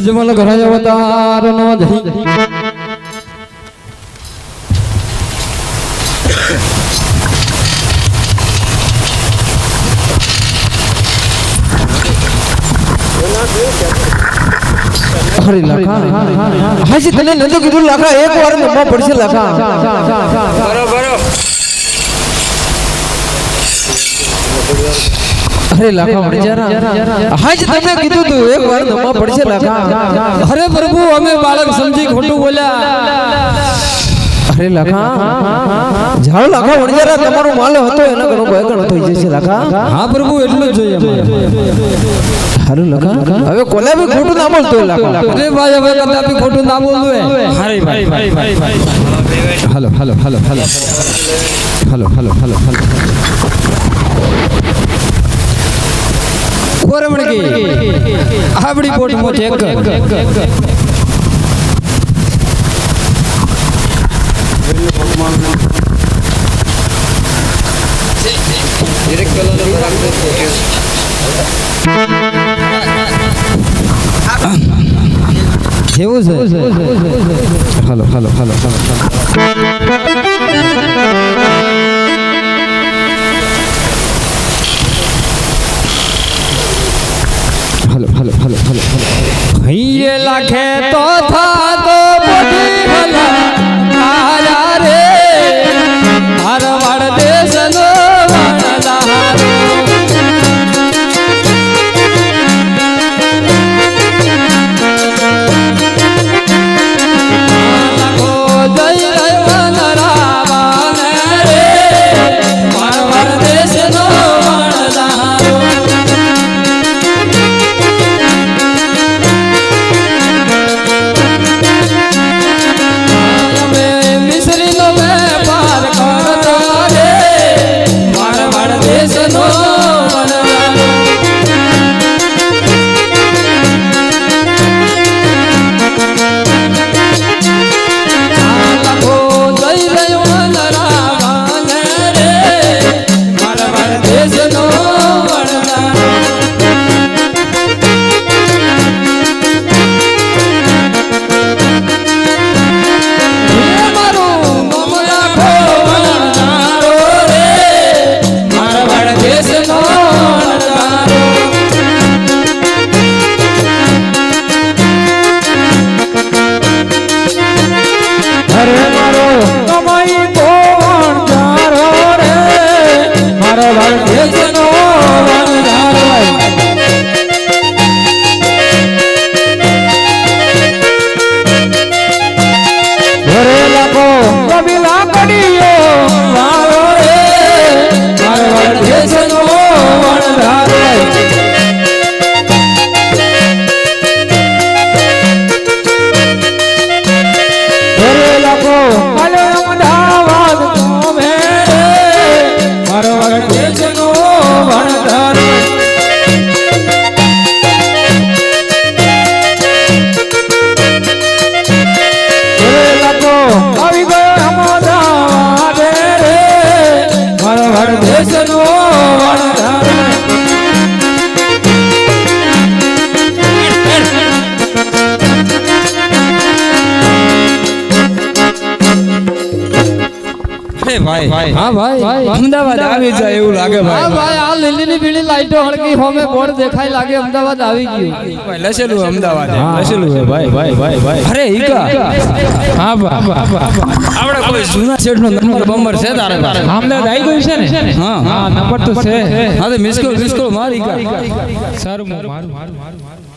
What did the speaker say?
અજમલ ઘરાય અવતાર નો જય અરે લખા હાજી તને નતો કીધું લખા એક વાર નમવા પડશે લખા બરોબર અરે લખા વણજારા હાજી તમને કીધું તું એક વાર નમવા પડશે લખા અરે પ્રભુ અમે બાળક સમજી ખોટું બોલ્યા અરે લખા જાવ લખા વણજારા તમારો માલ હતો એનો ઘણો ભયકણ થઈ જશે લખા હા પ્રભુ એટલું જ જોઈએ હારું લખા હવે કોલા ભી ખોટું ના બોલતો લખા અરે ભાઈ હવે કદા ભી ખોટું ના બોલવે અરે ભાઈ હાલો હાલો હાલો હાલો હાલો હાલો હાલો હાલો કોરમણકી આપડી પોટ મો ચેક ડિરેક્ટ કલર નંબર આપજો કેવું છે હાલો હાલો હાલો હાલો હાલો હાલો હાલો હાલો હૈયે લાખે તો થા તો બધી ભલા આયા રે મારવાડ દેશનો વણદારો ભાઈ હા ભાઈ અમદાવાદ આવી જાય એવું લાગે ભાઈ હા ભાઈ આ લીલી પીળી લાઈટો હળકી હોમે બોર્ડ દેખાય લાગે અમદાવાદ આવી ગયું લસેલું અમદાવાદ લસેલું હે ભાઈ ભાઈ ભાઈ ભાઈ અરે ઈકા હા આપણે કોઈ જૂના સેટ નો નંબર બંબર છે તારે પાસે અમદાવાદ આવી ગયું છે ને હા હા નંબર તો છે હા તો મિસ કોલ મારી ઈકા સારું મારું